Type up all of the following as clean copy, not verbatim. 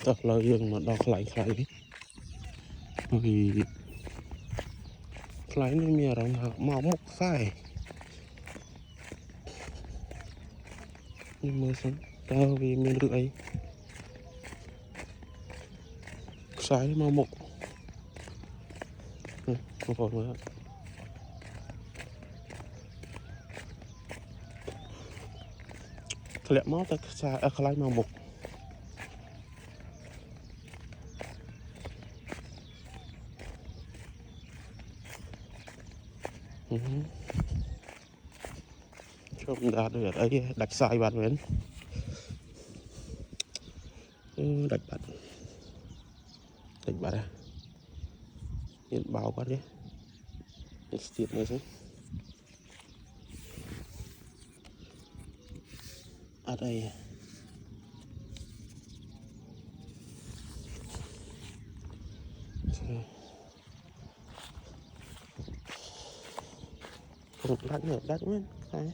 Thật là dương mà đọc lại vì nó mìa rằng màu mốc sai nhưng mà sao tao vì mình rưỡi sai màu mốc không còn nữa thật lẽ máu ta sai ở khai màu mốc chúng ta được ở đây đặt sai bạn vẫn đặt à hiện bao quá đấy tiếp nữa chứ ở đây không đánh nữa đánh nữa cái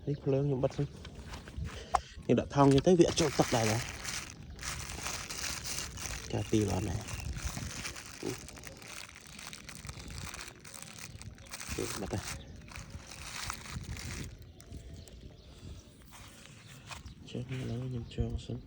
đi lớn nhưng bắt nhưng đã thong như tới viện trộn tập này rồi cả tì vào này bắt đây chết nó lấy nhầm cho xuống